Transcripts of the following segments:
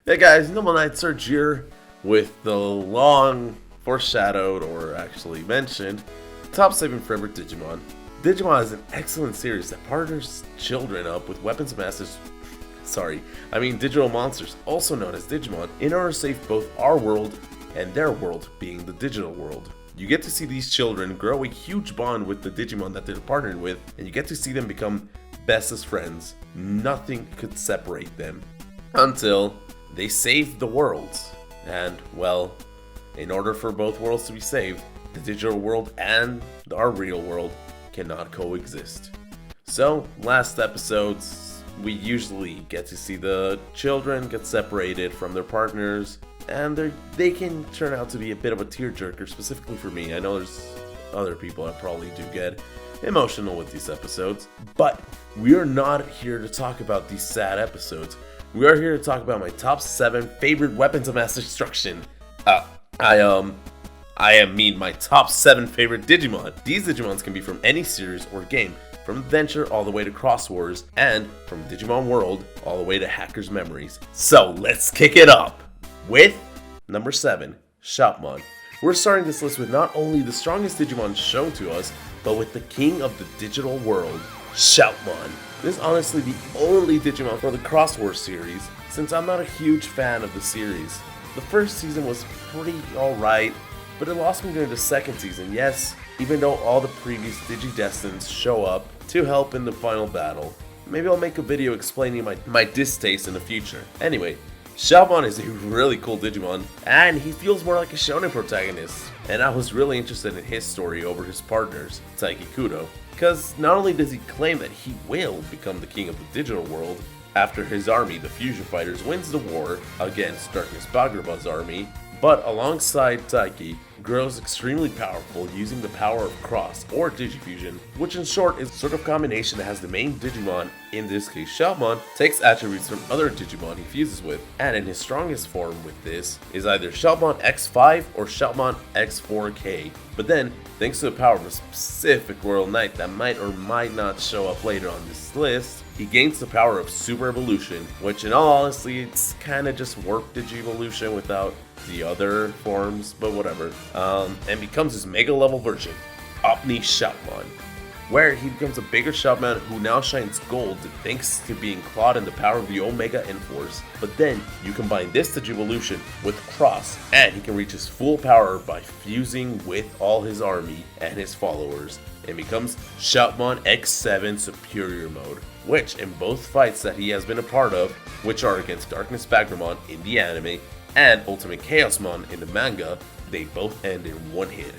Hey guys, Noble Knight Search here with the long foreshadowed, or actually mentioned, top 7 favorite Digimon. Digimon is an excellent series that partners children up with weapons masters, digital monsters, also known as Digimon, in order to save both our world and their world, being the digital world. You get to see these children grow a huge bond with the Digimon that they're partnered with, and you get to see them become bestest friends. Nothing could separate them. Until they saved the worlds. And, well, in order for both worlds to be saved, the digital world and our real world cannot coexist. So, last episodes, we usually get to see the children get separated from their partners, and they can turn out to be a bit of a tearjerker, specifically for me. I know there's other people that probably do get emotional with these episodes, but we are not here to talk about these sad episodes. We are here to talk about my top 7 favorite weapons of mass destruction. My top 7 favorite Digimon. These Digimons can be from any series or game, from Adventure all the way to Cross Wars, and from Digimon World all the way to Hacker's Memories. So let's kick it up with number 7, Shoutmon. We're starting this list with not only the strongest Digimon shown to us, but with the king of the digital world, Shoutmon. This is honestly the only Digimon for the Cross Wars series, since I'm not a huge fan of the series. The first season was pretty alright, but it lost me during the second season, yes, even though all the previous Digidestins show up to help in the final battle. Maybe I'll make a video explaining my distaste in the future. Anyway, Shoutmon is a really cool Digimon, and he feels more like a shonen protagonist, and I was really interested in his story over his partners, Taiki Kudo, because not only does he claim that he will become the king of the digital world after his army, the Fusion Fighters, wins the war against Darkness Bagraba's army, but alongside Taiki, grows extremely powerful using the power of Cross or Digifusion, which in short is a sort of combination that has the main Digimon, in this case Shoutmon, takes attributes from other Digimon he fuses with, and in his strongest form with this is either Shoutmon X5 or Shoutmon X4K. But then, thanks to the power of a specific Royal Knight that might or might not show up later on this list, he gains the power of Super Evolution, which in all honesty, it's kinda just Warp Digivolution without the other forms, but whatever, and becomes his mega level version, Omni Shoutmon, where he becomes a bigger Shoutmon who now shines gold thanks to being clawed in the power of the Omega Enforce. But then you combine this Digivolution with Cross, and he can reach his full power by fusing with all his army and his followers, and becomes Shoutmon X7 Superior Mode, which in both fights that he has been a part of, which are against Darkness Bagramon in the anime and Ultimate Chaosmon in the manga, they both end in one hit.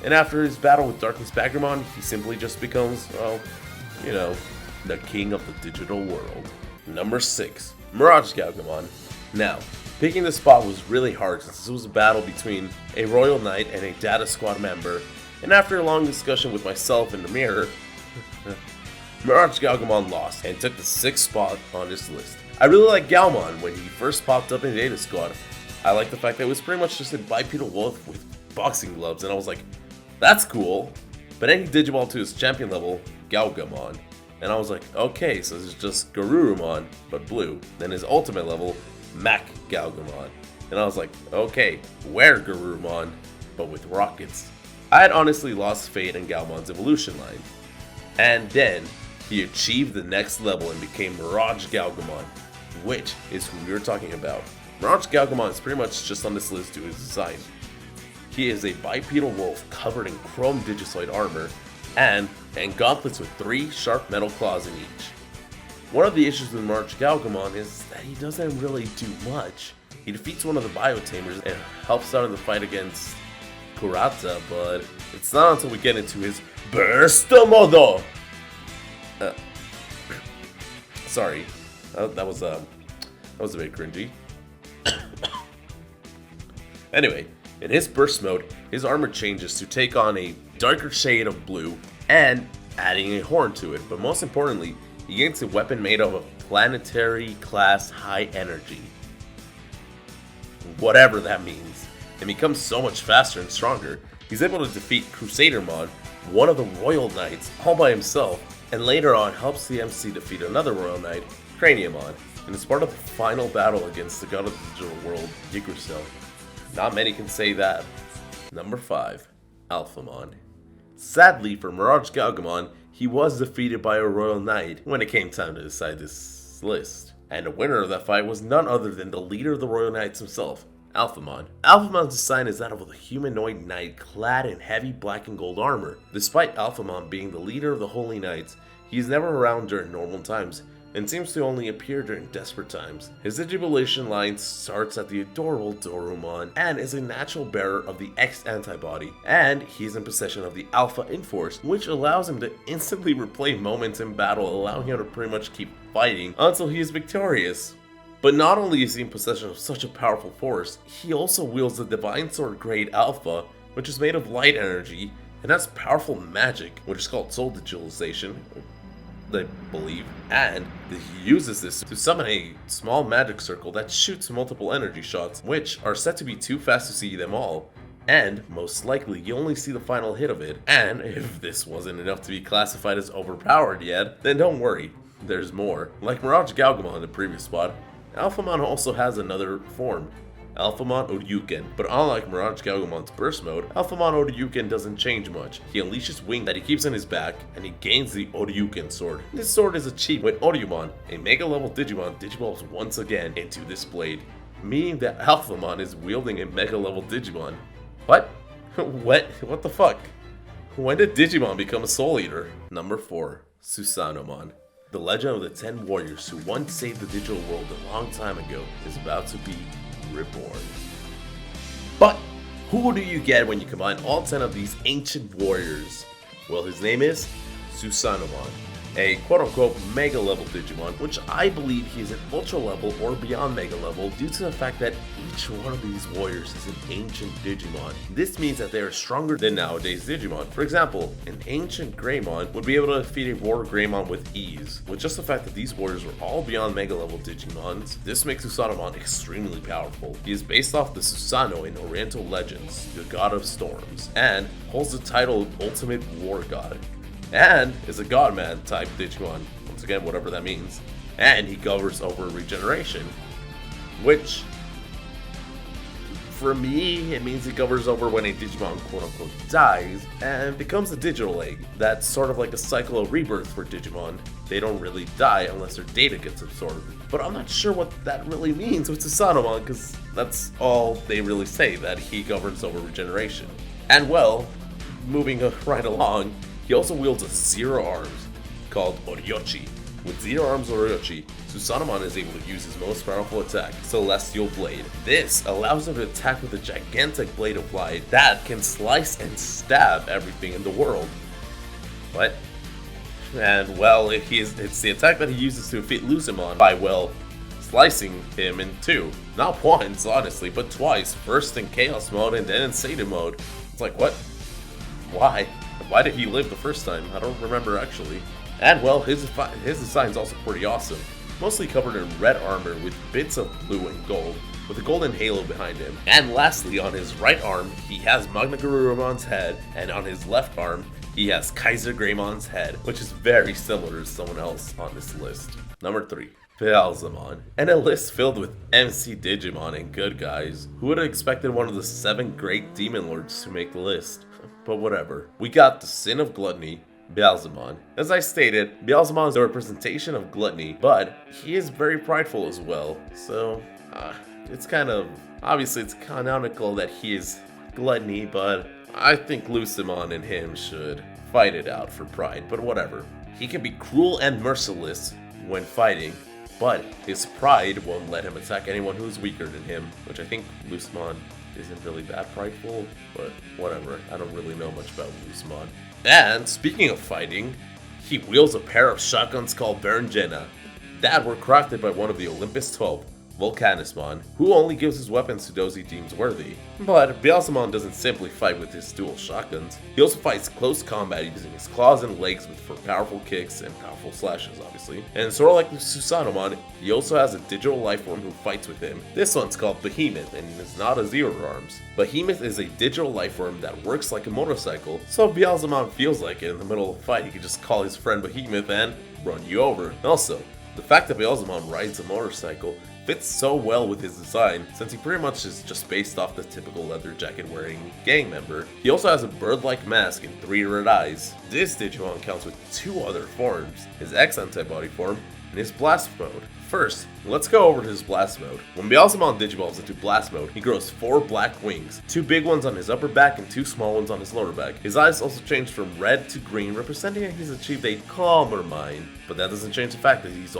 And after his battle with Darkness Bagramon, he simply just becomes, the king of the digital world. Number 6, Mirage Galgamon. Now, picking this spot was really hard since this was a battle between a Royal Knight and a Data Squad member, and after a long discussion with myself in the mirror, Mirage Galgamon lost and took the 6th spot on this list. I really like Galmon when he first popped up in Data Squad. I like the fact that it was pretty much just a bipedal wolf with boxing gloves, and I was like, that's cool. But then he Digivolved to his champion level, Galgamon, and I was like, okay, so this is just Garurumon, but blue. Then his ultimate level, Mac Galgamon, and I was like, okay, where Garurumon, but with rockets. I had honestly lost faith in Galmon's evolution line, and then he achieved the next level and became Mirage Galgamon, which is who we were talking about. Mirage Galgamon is pretty much just on this list due to his design. He is a bipedal wolf covered in chrome Digisoid armor and gauntlets with 3 sharp metal claws in each. One of the issues with Mirage Galgamon is that he doesn't really do much. He defeats one of the Biotamers and helps out in the fight against Kurata, but it's not until we get into his Burst Modo! Sorry, that was a bit cringy. Anyway, in his burst mode, his armor changes to take on a darker shade of blue and adding a horn to it, but most importantly, he gains a weapon made of a planetary class high energy. Whatever that means. And becomes so much faster and stronger. He's able to defeat Crusadermon, one of the Royal Knights, all by himself, and later on helps the MC defeat another Royal Knight, Craniumon. and is part of the final battle against the god of the digital world, Yggdrasil. Not many can say that. Number 5. Alphamon. Sadly for Mirage Galgamon, he was defeated by a Royal Knight when it came time to decide this list. And the winner of that fight was none other than the leader of the Royal Knights himself, Alphamon. Alphamon's design is that of a humanoid knight clad in heavy black and gold armor. Despite Alphamon being the leader of the Holy Knights, he is never around during normal times, and seems to only appear during desperate times. His Digivolation line starts at the adorable Dorumon, and is a natural bearer of the X antibody, and he is in possession of the Alpha Inforce, which allows him to instantly replay moments in battle, allowing him to pretty much keep fighting until he is victorious. But not only is he in possession of such a powerful force, he also wields the Divine Sword Grade Alpha, which is made of light energy, and has powerful magic, which is called Soul Digitalization, I believe, and he uses this to summon a small magic circle that shoots multiple energy shots, which are said to be too fast to see them all, and most likely you only see the final hit of it. And if this wasn't enough to be classified as overpowered yet, then don't worry, there's more. Like Mirage Galgamon in the previous spot, Alphamon also has another form, Alphamon Oryuken, but unlike Mirage Galgamon's burst mode, Alphamon Oryuken doesn't change much. He unleashes wings that he keeps on his back, and he gains the Oryuken sword. This sword is achieved when Oryumon, a mega level Digimon, digivolves once again into this blade, meaning that Alphamon is wielding a mega level Digimon. What? What the fuck? When did Digimon become a Soul Eater? Number 4. Susanomon. The legend of the 10 warriors who once saved the digital world a long time ago is about to be reborn. But who do you get when you combine all 10 of these ancient warriors? Well, his name is Susanomon, a quote-unquote mega level Digimon, which I believe he is an ultra level or beyond mega level due to the fact that each one of these warriors is an ancient Digimon. This means that they are stronger than nowadays Digimon. For example, an ancient Greymon would be able to defeat a War Greymon with ease. With just the fact that these warriors were all beyond mega level Digimons, this makes Susanomon extremely powerful. He is based off the Susano in Oriental legends, the god of storms, and holds the title of Ultimate War God. And is a Godman type Digimon, once again whatever that means, and he governs over regeneration, which for me it means he governs over when a Digimon quote unquote dies and becomes a digital egg. That's sort of like a cycle of rebirth for Digimon. They don't really die unless their data gets absorbed, but I'm not sure what that really means with Susanomon, because that's all they really say, that he governs over regeneration. And well, moving right along, he also wields a Zero Arms, called Oryochi. With Zero Arms Oryochi, Susanomon is able to use his most powerful attack, Celestial Blade. This allows him to attack with a gigantic blade of light that can slice and stab everything in the world. What? And well, it's the attack that he uses to defeat Lucemon by, well, slicing him in two. Not once, honestly, but twice. First in Chaos mode and then in Satan mode. It's like, what? Why? Why did he live the first time? I don't remember actually. And well, his design is also pretty awesome. Mostly covered in red armor with bits of blue and gold, with a golden halo behind him. And lastly, on his right arm, he has Magnagurumon's head, and on his left arm, he has Kaiser Greymon's head, which is very similar to someone else on this list. Number 3. Beelzemon. And a list filled with MC Digimon and good guys. Who would have expected one of the 7 great demon lords to make the list? But whatever. We got the Sin of Gluttony, Beelzemon. As I stated, Beelzemon is a representation of gluttony, but he is very prideful as well. So, it's kind of, obviously it's canonical that he is gluttony, but I think Lucemon and him should fight it out for pride, but whatever. He can be cruel and merciless when fighting, but his pride won't let him attack anyone who's weaker than him, which I think Lucemon isn't really that prideful, but whatever. I don't really know much about Lucemon. And speaking of fighting, he wields a pair of shotguns called Berenjena that were crafted by one of the Olympus 12, Volcanismon, who only gives his weapons to those he deems worthy. But Beelzemon doesn't simply fight with his dual shotguns. He also fights close combat using his claws and legs for powerful kicks and powerful slashes, obviously. And sort of like Susanomon, he also has a digital life form who fights with him. This one's called Behemoth and is not a Zero Arms. Behemoth is a digital life form that works like a motorcycle, so if Beelzemon feels like it in the middle of a fight, he can just call his friend Behemoth and run you over. Also, The fact that Beelzemon rides a motorcycle fits so well with his design, since he pretty much is just based off the typical leather jacket wearing gang member. He also has a bird-like mask and 3 red eyes. This Digimon counts with 2 other forms, his X antibody form and his blast mode. First, let's go over to his blast mode. When Beelzemon digivolves into blast mode, he grows 4 black wings, 2 big ones on his upper back and 2 small ones on his lower back. His eyes also change from red to green, representing that he's achieved a calmer mind. But that doesn't change the fact that he's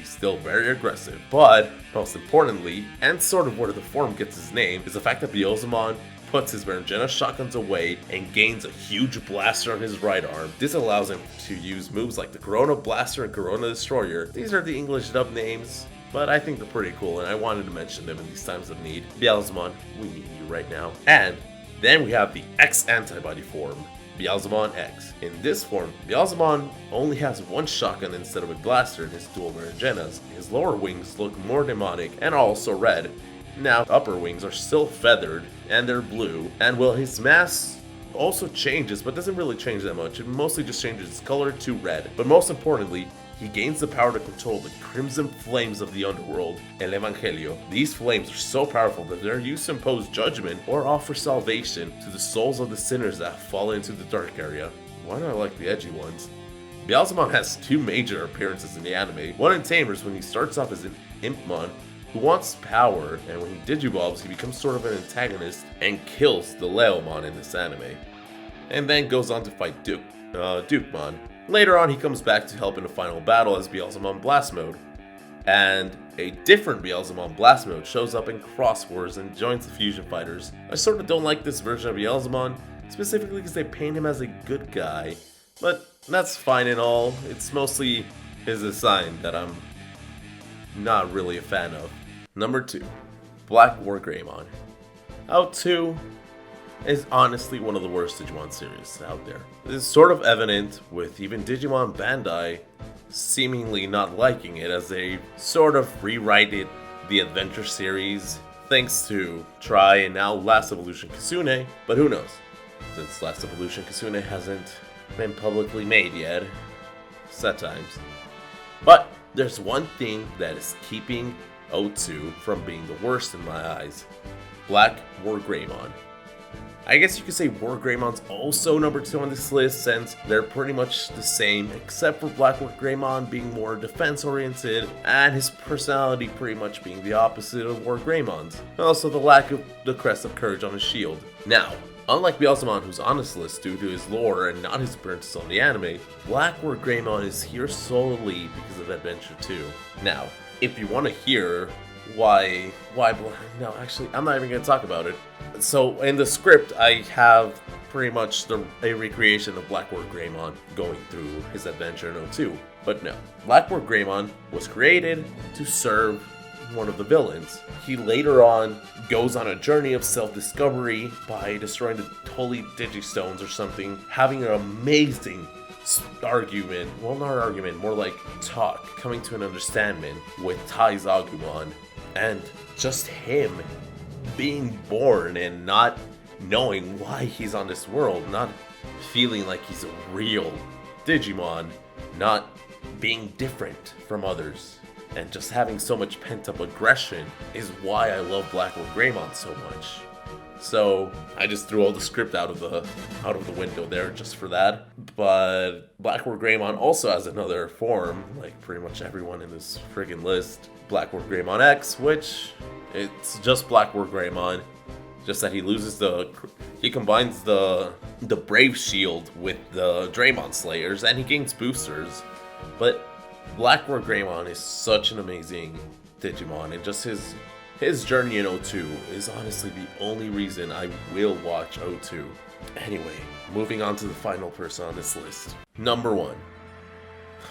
still very aggressive. But most importantly, and sort of where the form gets his name, is the fact that Beelzemon puts his Berengena shotguns away and gains a huge blaster on his right arm. This allows him to use moves like the Corona Blaster and Corona Destroyer. These are the English dub names, but I think they're pretty cool and I wanted to mention them in these times of need. Beelzemon, we need you right now. And then we have the X antibody form, Beelzemon X. In this form, Beelzemon only has 1 shotgun instead of a blaster in his dual Berengenas. His lower wings look more demonic and are also red. Now, upper wings are still feathered, and they're blue, and well, his mask also changes, but doesn't really change that much. It mostly just changes its color to red. But most importantly, he gains the power to control the crimson flames of the underworld, El Evangelio. These flames are so powerful that they're used to impose judgment or offer salvation to the souls of the sinners that fall into the dark area. Why do I like the edgy ones? Beelzemon has 2 major appearances in the anime. One in Tamers when he starts off as an Impmon who wants power, and when he digivolves he becomes sort of an antagonist and kills the Leomon in this anime. And then goes on to fight Dukemon. Later on he comes back to help in a final battle as Beelzemon Blast Mode. And a different Beelzemon Blast Mode shows up in Cross Wars and joins the Fusion Fighters. I sort of don't like this version of Beelzemon, specifically because they paint him as a good guy. But that's fine and all, it's mostly his design that I'm not really a fan of. Number 2, Black War Greymon. O2 is honestly one of the worst Digimon series out there. This is sort of evident with even Digimon Bandai seemingly not liking it, as they sort of rewrited the Adventure series thanks to Try and now Last Evolution Kasune, but who knows, since Last Evolution Kasune hasn't been publicly made yet. Sad times. But there's one thing that is keeping O2 from being the worst in my eyes. Black War Greymon. I guess you could say War Greymon's also number 2 on this list, since they're pretty much the same, except for Black War Greymon being more defense oriented and his personality pretty much being the opposite of War Greymon's. Also the lack of the crest of courage on his shield. Now, unlike Beelzemon, who's on this list due to his lore and not his appearances on the anime, Black War Greymon is here solely because of Adventure 2. Now, if you want to hear why no, actually, I'm not even going to talk about it. So, in the script, I have pretty much a recreation of Black War Greymon going through his adventure in O2. But no, Black War Greymon was created to serve one of the villains. He later on goes on a journey of self-discovery by destroying the Holy Digistones or something, having an amazing argument, well, not argument, more like talk, coming to an understanding with Tai Zagumon, and just him being born and not knowing why he's on this world, not feeling like he's a real Digimon, not being different from others, and just having so much pent-up aggression is why I love Black War Greymon so much. So I just threw all the script out of the window there just for that. But Black War Greymon also has another form, like pretty much everyone in this friggin' list. Black War Greymon X, which it's just Black War Greymon, just that he combines the Brave Shield with the Draymon Slayers, and he gains boosters. But Black War Greymon is such an amazing Digimon, and just his journey in O2 is honestly the only reason I will watch O2. Anyway, moving on to the final person on this list. Number 1.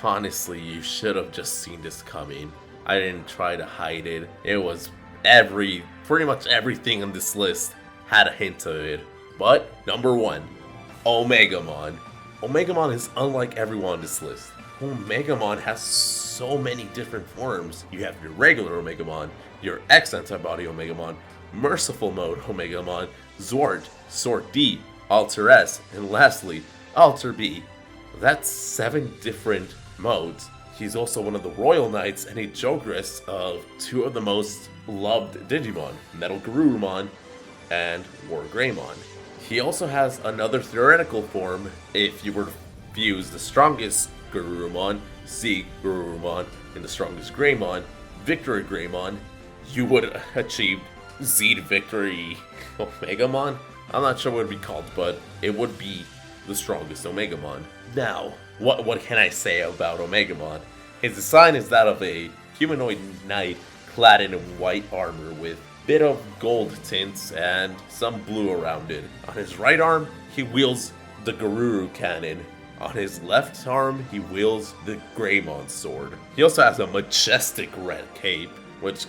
Honestly, you should have just seen this coming. I didn't try to hide it. It was pretty much everything on this list had a hint of it. But number 1, Omegamon. Omegamon is unlike everyone on this list. Omegamon has so many different forms. You have your regular Omegamon, your X Antibody Omegamon, Merciful Mode Omegamon, Zwart, Sword D, Alter S, and lastly, Alter B. That's 7 different modes He's also one of the Royal Knights and a Jogress of two of the most loved Digimon, Metal Garurumon and War Greymon. He also has another theoretical form if you were to fuse the strongest Garurumon, Z Garurumon, and the strongest Greymon, Victory Greymon, you would achieve Z Victory Omegamon? I'm not sure what it would be called, but it would be the strongest Omegamon. Now, what can I say about Omegamon? His design is that of a humanoid knight clad in white armor with a bit of gold tints and some blue around it. On his right arm, he wields the Garuru cannon. On his left arm, he wields the Greymon sword. He also has a majestic red cape, which,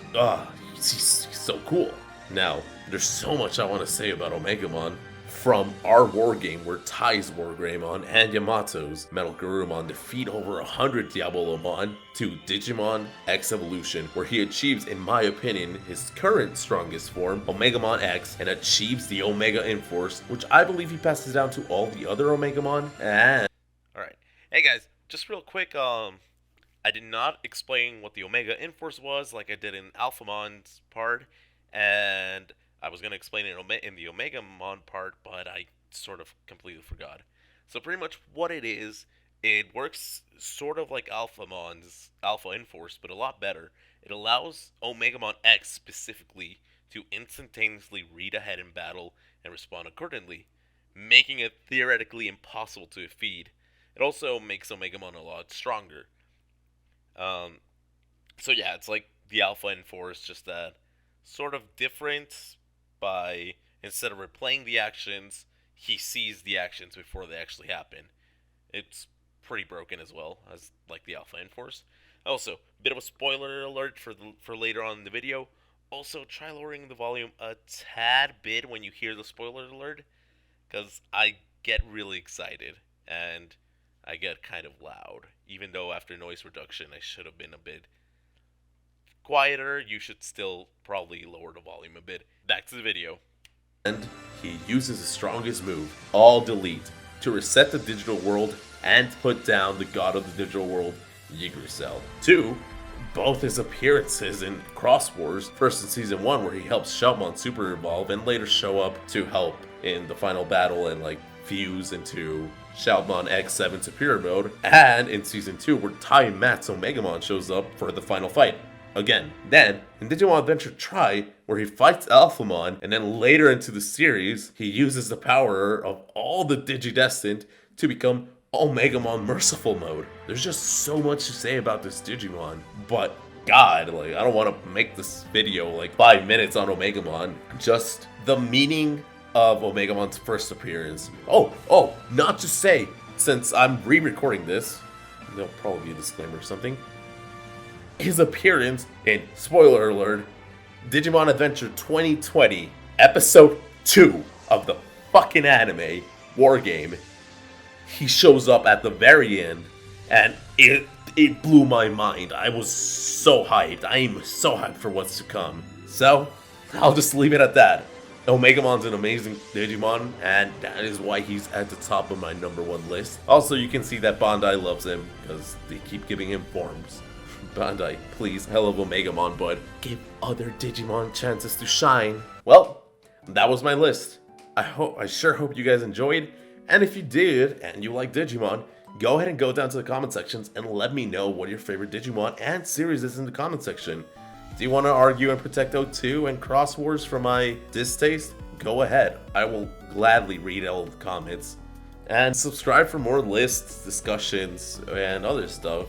he's so cool. Now, there's so much I want to say about Omegamon. From our war game where Tai's War Greymon and Yamato's Metal Garurumon defeat over 100 Diabolomon, to Digimon X Evolution, where he achieves, in my opinion, his current strongest form, Omegamon X, and achieves the Omega Enforce, which I believe he passes down to all the other Omegamon, and... Alright. Hey guys, just real quick, I did not explain what the Omega Enforce was like I did in Alphamon's part, and I was going to explain it in the Omegamon part, but I sort of completely forgot. So pretty much what it is, it works sort of like Alphamon's Alpha Enforce, but a lot better. It allows Omegamon X specifically to instantaneously read ahead in battle and respond accordingly, making it theoretically impossible to defeat. It also makes Omegamon a lot stronger. So yeah, it's like the Alpha Enforce, just that sort of different by, instead of replaying the actions, he sees the actions before they actually happen. It's pretty broken as well as like the Alpha Enforce. Also, bit of a spoiler alert for later on in the video. Also, try lowering the volume a tad bit when you hear the spoiler alert, because I get really excited and I get kind of loud. Even though after noise reduction I should have been a bit quieter, you should still probably lower the volume a bit. Back to the video. And he uses his strongest move, All Delete, to reset the digital world and put down the god of the digital world, Yggdrasil. 2. Both his appearances in Cross Wars, first in Season 1 where he helps Shoutmon Super Evolve and later show up to help in the final battle and like fuse into Shoutmon X7 Superior Mode, and in Season 2 where Tai Matt's Omegamon shows up for the final fight. Again, then, in Digimon Adventure Tri, where he fights Alphamon, and then later into the series, he uses the power of all the Digidestined to become Omegamon Merciful Mode. There's just so much to say about this Digimon, but God, like, I don't want to make this video like 5 minutes on Omegamon. Just the meaning of Omegamon's first appearance. Oh, not to say, since I'm re-recording this, there'll probably be a disclaimer or something. His appearance in, spoiler alert, Digimon Adventure 2020, Episode 2 of the fucking anime, War Game. He shows up at the very end, and it blew my mind. I was so hyped. I am so hyped for what's to come. So, I'll just leave it at that. Omegamon's an amazing Digimon, and that is why he's at the top of my #1 list. Also, you can see that Bandai loves him, because they keep giving him forms. Bandai, please, I love Omegamon, but give other Digimon chances to shine. Well, that was my list. I sure hope you guys enjoyed, and if you did, and you like Digimon, go ahead and go down to the comment sections and let me know what your favorite Digimon and series is in the comment section. Do you want to argue and protect O2 and Cross Wars for my distaste? Go ahead. I will gladly read all the comments. And subscribe for more lists, discussions, and other stuff.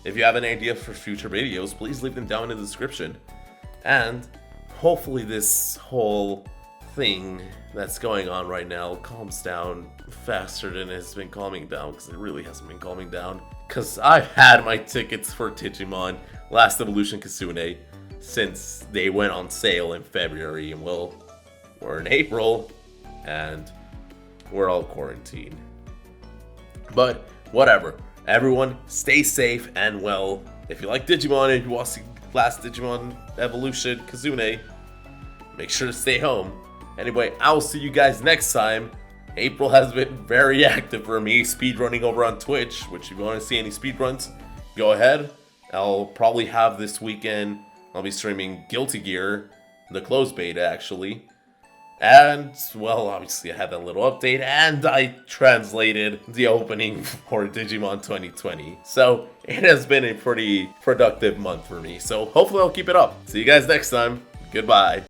If you have an idea for future videos, please leave them down in the description. And hopefully this whole thing that's going on right now calms down faster than it's been calming down, because it really hasn't been calming down. Because I've had my tickets for Digimon Last Evolution Kitsune since they went on sale in February, and well, we're in April, and we're all quarantined. But whatever. Everyone, stay safe and well. If you like Digimon and you want to see Last Digimon Evolution Kitsune, make sure to stay home. Anyway, I'll see you guys next time. April has been very active for me speedrunning over on Twitch, which if you want to see any speedruns, go ahead. I'll probably have this weekend, I'll be streaming Guilty Gear, the closed beta actually. And, well, obviously I had that little update, and I translated the opening for Digimon 2020. So, it has been a pretty productive month for me, so hopefully I'll keep it up. See you guys next time. Goodbye.